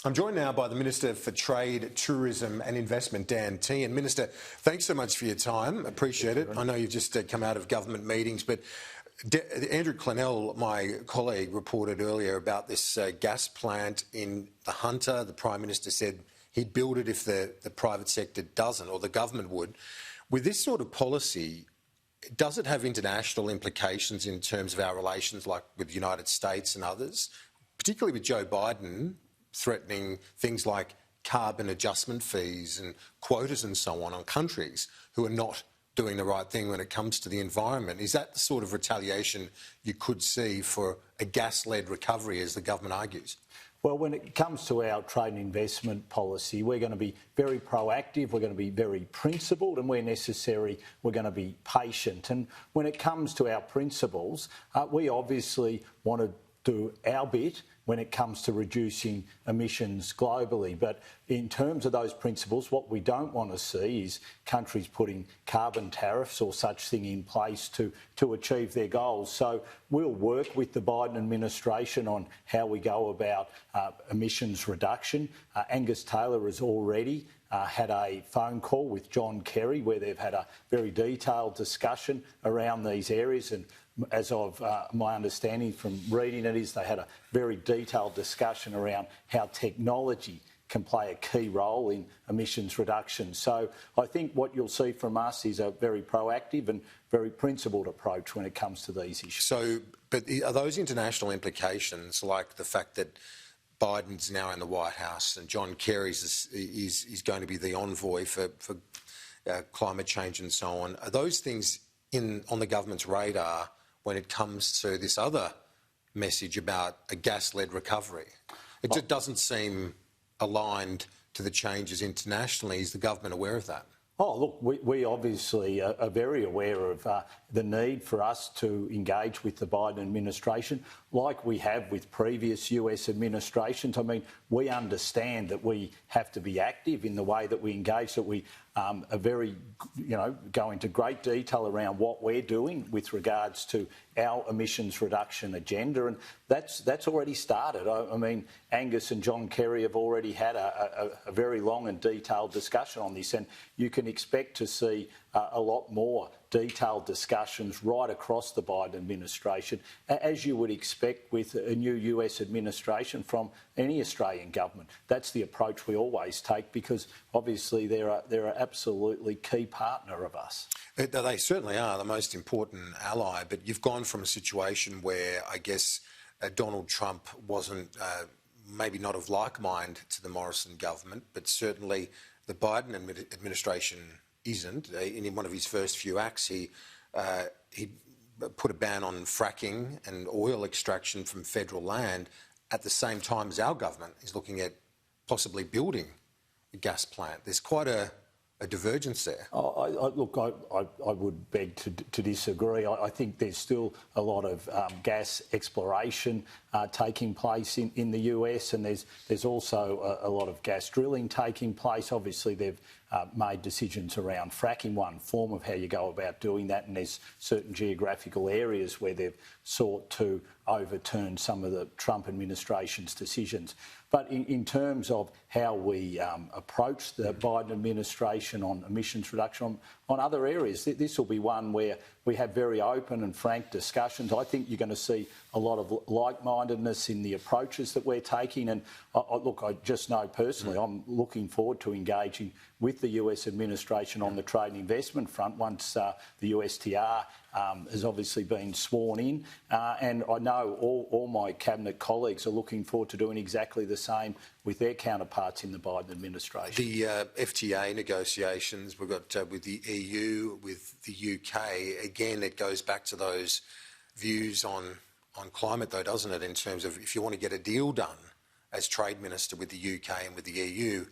I'm joined now by the Minister for Trade, Tourism and Investment, Dan Tehan. Minister, thanks so much for your time. Appreciate it. I know you've just come out of government meetings, but Andrew Clennell, my colleague, reported earlier about this gas plant in the Hunter. The Prime Minister said he'd build it if the private sector doesn't, or the government would. With this sort of policy, does it have international implications in terms of our relations, like with the United States and others, particularly with Joe Biden threatening things like carbon adjustment fees and quotas and so on countries who are not doing the right thing when it comes to the environment? Is that the sort of retaliation you could see for a gas-led recovery, as the government argues? Well, when it comes to our trade and investment policy, we're going to be very proactive, we're going to be very principled, and where necessary, we're going to be patient. And when it comes to our principles, we obviously want to do our bit when it comes to reducing emissions globally. But in terms of those principles, what we don't want to see is countries putting carbon tariffs or such thing in place to achieve their goals. So we'll work with the Biden administration on how we go about emissions reduction. Angus Taylor has already had a phone call with John Kerry where they've had a very detailed discussion around these areas, and as of my understanding from reading it is they had a very detailed discussion around how technology can play a key role in emissions reduction. So I think what you'll see from us is a very proactive and very principled approach when it comes to these issues. So, but are those international implications, like the fact that Biden's now in the White House and John Kerry is going to be the envoy for climate change and so on, are those things on the government's radar when it comes to this other message about a gas-led recovery? It just doesn't seem aligned to the changes internationally. Is the government aware of that? Oh, look, we obviously are very aware of the need for us to engage with the Biden administration like we have with previous US administrations. I mean, we understand that we have to be active in the way that we engage, that we are very, go into great detail around what we're doing with regards to our emissions reduction agenda, and that's already started. I mean, Angus and John Kerry have already had a very long and detailed discussion on this, and you can expect to see a lot more detailed discussions right across the Biden administration, as you would expect with a new US administration from any Australian government. That's the approach we always take, because obviously they're an absolutely key partner of us. They certainly are the most important ally, but you've gone from a situation where I guess Donald Trump wasn't maybe not of like mind to the Morrison government, but certainly the Biden administration isn't. In one of his first few acts, he put a ban on fracking and oil extraction from federal land at the same time as our government is looking at possibly building a gas plant. There's quite a divergence there. I would beg to disagree. I think there's still a lot of gas exploration taking place in the US, and there's also a lot of gas drilling taking place. Obviously, they've made decisions around fracking, one form of how you go about doing that, and there's certain geographical areas where they've sought to overturn some of the Trump administration's decisions. But in terms of how we approach the Biden administration on emissions reduction on other areas, this will be one where we have very open and frank discussions. I think you're going to see a lot of like-mindedness in the approaches that we're taking. And I just know personally, I'm looking forward to engaging with the US administration on the trade and investment front once the USTR has obviously been sworn in. And I know all my cabinet colleagues are looking forward to doing exactly the same with their counterparts in the Biden administration. The FTA negotiations we've got with the EU, with the UK, again, it goes back to those views on climate, though, doesn't it, in terms of if you want to get a deal done as Trade Minister with the UK and with the EU,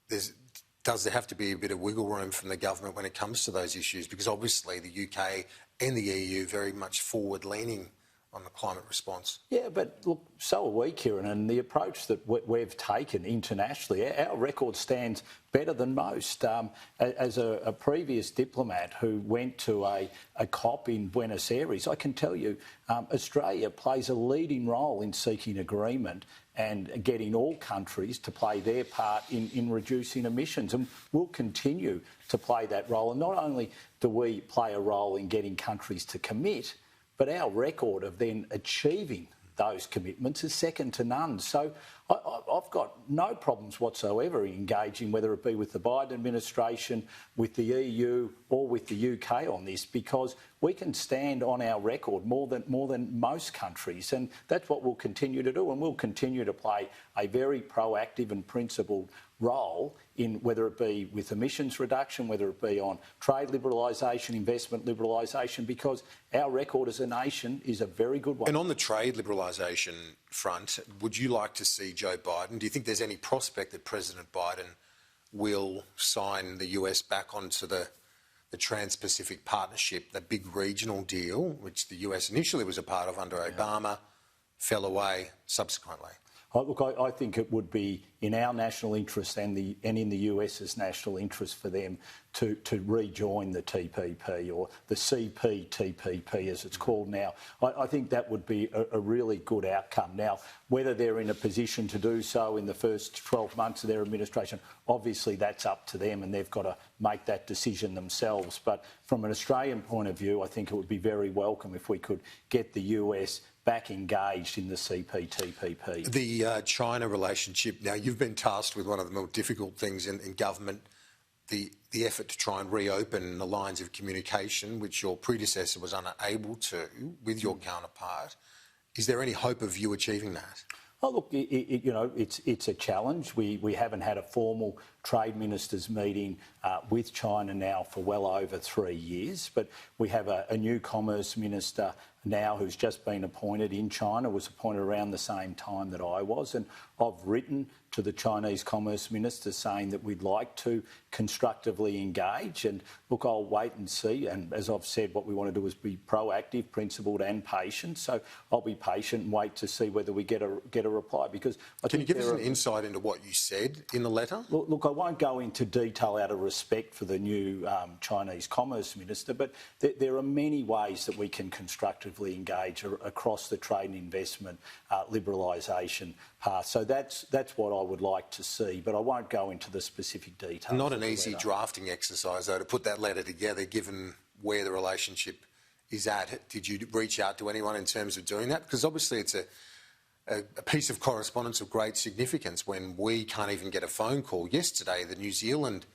does there have to be a bit of wiggle room from the government when it comes to those issues? Because obviously the UK and the EU very much forward-leaning on the climate response. Yeah, but look, so are we, Kieran, and the approach that we've taken internationally, our record stands better than most. As a previous diplomat who went to a COP in Buenos Aires, I can tell you Australia plays a leading role in seeking agreement and getting all countries to play their part in reducing emissions. And we'll continue to play that role. And not only do we play a role in getting countries to commit, but our record of then achieving those commitments is second to none. So I've got no problems whatsoever in engaging, whether it be with the Biden administration, with the EU or with the UK on this, because we can stand on our record more than most countries, and that's what we'll continue to do. And we'll continue to play a very proactive and principled role in whether it be with emissions reduction, whether it be on trade liberalisation, investment liberalisation, because our record as a nation is a very good one. And on the trade liberalisation front, would you like to see Joe Biden? Do you think there's any prospect that President Biden will sign the US back onto the Trans-Pacific Partnership, the big regional deal, which the US initially was a part of under Obama, fell away subsequently? Look, I think it would be in our national interest and in the US's national interest for them to rejoin the TPP, or the CPTPP as it's called now. I think that would be a really good outcome. Now, whether they're in a position to do so in the first 12 months of their administration, obviously that's up to them and they've got to make that decision themselves. But from an Australian point of view, I think it would be very welcome if we could get the US back engaged in the CPTPP. The China relationship, now you've been tasked with one of the more difficult things in government, the effort to try and reopen the lines of communication, which your predecessor was unable to with your counterpart. Is there any hope of you achieving that? Oh, look, it's a challenge. We haven't had a formal trade ministers meeting with China now for well over 3 years, but we have a new commerce minister now who's just been appointed in China, was appointed around the same time that I was, and I've written to the Chinese Commerce Minister saying that we'd like to constructively engage. And look, I'll wait and see. And as I've said, what we want to do is be proactive, principled and patient. So I'll be patient and wait to see whether we get a reply. Because Can you give us an insight into what you said in the letter? Look, I won't go into detail out of respect for the new Chinese Commerce Minister, but there are many ways that we can constructively engage across the trade and investment liberalisation path. So that's what I would like to see, but I won't go into the specific details. Not an easy drafting exercise, though, to put that letter together, given where the relationship is at. Did you reach out to anyone in terms of doing that? Because obviously it's a piece of correspondence of great significance when we can't even get a phone call. Yesterday, the New Zealand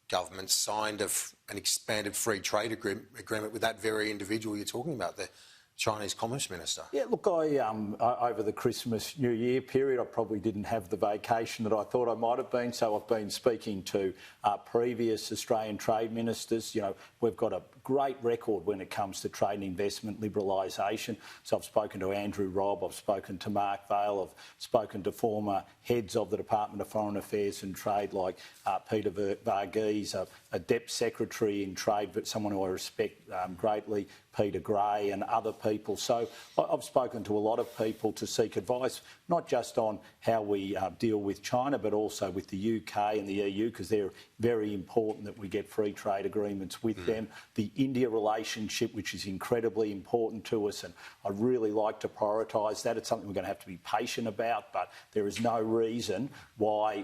government signed an expanded free trade agreement with that very individual you're talking about, the Chinese Commerce Minister. Yeah, look, I over the Christmas New Year period, I probably didn't have the vacation that I thought I might have been, so I've been speaking to previous Australian trade ministers. You know, we've got a great record when it comes to trade and investment liberalisation. So I've spoken to Andrew Robb, I've spoken to Mark Vaile, I've spoken to former heads of the Department of Foreign Affairs and Trade like Peter Varghese, a Depth Secretary in Trade, but someone who I respect greatly, Peter Gray and other people. So I've spoken to a lot of people to seek advice, not just on how we deal with China, but also with the UK and the EU, because they're very important that we get free trade agreements with them. The India relationship, which is incredibly important to us, and I'd really like to prioritise that. It's something we're going to have to be patient about, but there is no reason why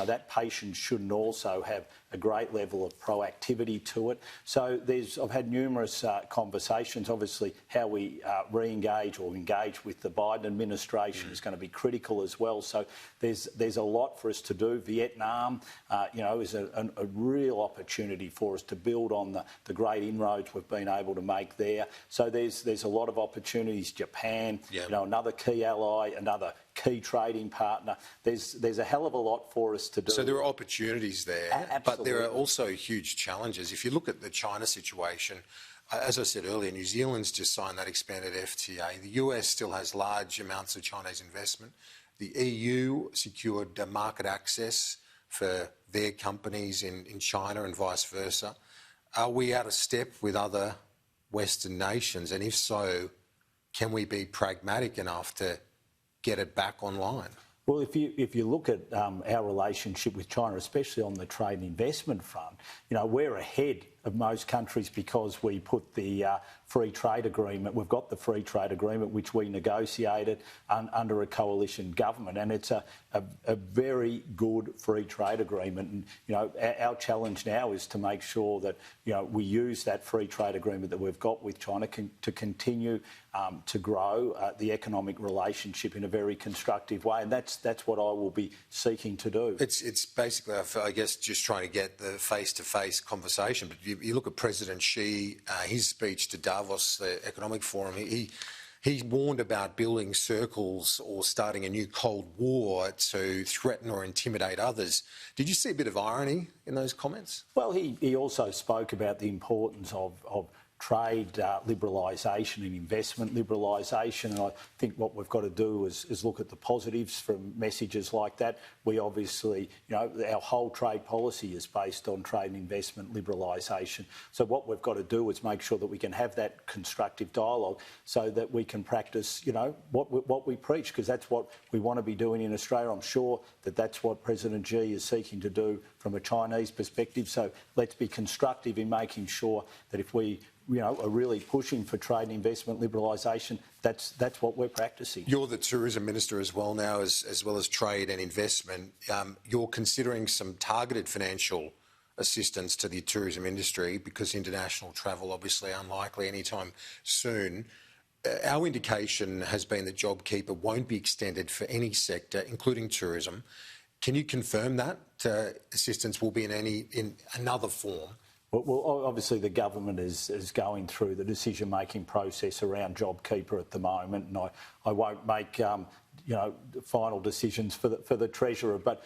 that patience shouldn't also have a great level of proactivity to it. So I've had numerous conversations. Obviously, how we re-engage or engage with the Biden administration is going to be critical as well. So there's a lot for us to do. Vietnam, is a real opportunity for us to build on the great inroads we've been able to make there. So there's a lot of opportunities. Japan, another key ally, another key trading partner. There's a hell of a lot for us to do. So there are opportunities there, Absolutely. But there are also huge challenges. If you look at the China situation, as I said earlier, New Zealand's just signed that expanded FTA. The US still has large amounts of Chinese investment. The EU secured market access for their companies in China and vice versa. Are we out of step with other Western nations? And if so, can we be pragmatic enough to get it back online? Well, if you look at our relationship with China, especially on the trade and investment front, we're ahead of most countries because we put the free trade agreement. We've got the free trade agreement which we negotiated under a coalition government, and it's a very good free trade agreement. And our challenge now is to make sure that we use that free trade agreement that we've got with China to continue to grow the economic relationship in a very constructive way, and that's what I will be seeking to do. It's basically, I guess, just trying to get the face-to-face conversation. But you look at President Xi, his speech to Davos, the Economic Forum, he warned about building circles or starting a new Cold War to threaten or intimidate others. Did you see a bit of irony in those comments? Well, he also spoke about the importance of trade liberalisation and investment liberalisation, and I think what we've got to do is look at the positives from messages like that. We obviously, our whole trade policy is based on trade and investment liberalisation. So what we've got to do is make sure that we can have that constructive dialogue so that we can practice, what we preach, because that's what we want to be doing in Australia. I'm sure that that's what President Xi is seeking to do from a Chinese perspective. So let's be constructive in making sure that if we are really pushing for trade and investment liberalisation, that's what we're practicing. You're the tourism minister as well now, as well as trade and investment. You're considering some targeted financial assistance to the tourism industry because international travel obviously unlikely anytime soon. Our indication has been that JobKeeper won't be extended for any sector, including tourism. Can you confirm that assistance will be in another form? Well, obviously the government is going through the decision-making process around JobKeeper at the moment, and I won't make final decisions for the Treasurer, but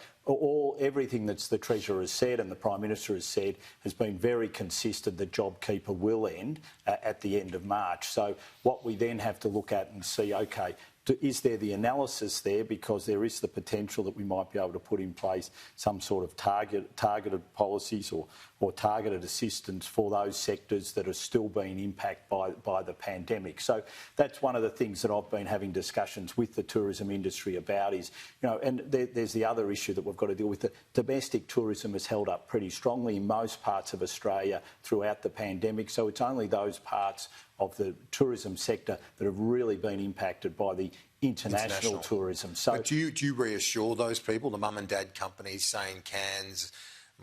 everything that the Treasurer has said and the Prime Minister has said has been very consistent that JobKeeper will end at the end of March. So what we then have to look at and see, okay, is there the analysis there, because there is the potential that we might be able to put in place some sort of targeted policies or targeted assistance for those sectors that are still being impacted by the pandemic. So that's one of the things that I've been having discussions with the tourism industry about is, and there's the other issue that we've got to deal with. The domestic tourism has held up pretty strongly in most parts of Australia throughout the pandemic, so it's only those parts of the tourism sector that have really been impacted by the international tourism. So, but do you reassure those people, the mum and dad companies, saying Cairns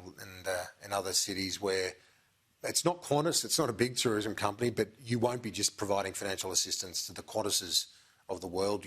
and other cities where it's not Qantas, it's not a big tourism company, but you won't be just providing financial assistance to the Qantases of the world?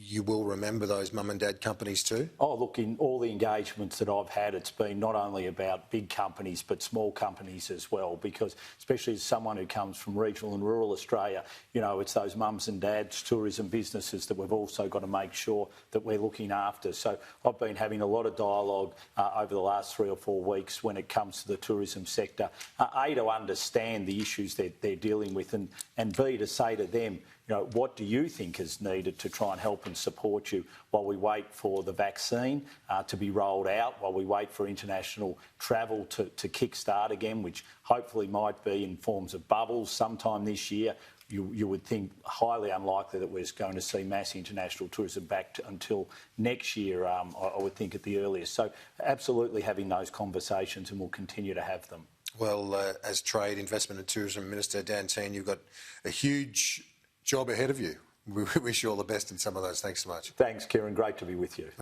You will remember those mum and dad companies too? Oh, look, in all the engagements that I've had, it's been not only about big companies but small companies as well, because especially as someone who comes from regional and rural Australia, it's those mums and dads tourism businesses that we've also got to make sure that we're looking after. So I've been having a lot of dialogue over the last 3 or 4 weeks when it comes to the tourism sector, A, to understand the issues they're dealing with, and B, to say to them, what do you think is needed to try and help and support you while we wait for the vaccine to be rolled out, while we wait for international travel to kick-start again, which hopefully might be in forms of bubbles sometime this year. You would think highly unlikely that we're going to see mass international tourism back until next year, I would think at the earliest. So absolutely having those conversations, and we'll continue to have them. Well, as Trade, Investment and Tourism Minister Dan Tehan, you've got a huge job ahead of you. We wish you all the best in some of those. Thanks so much. Thanks, Kieran. Great to be with you.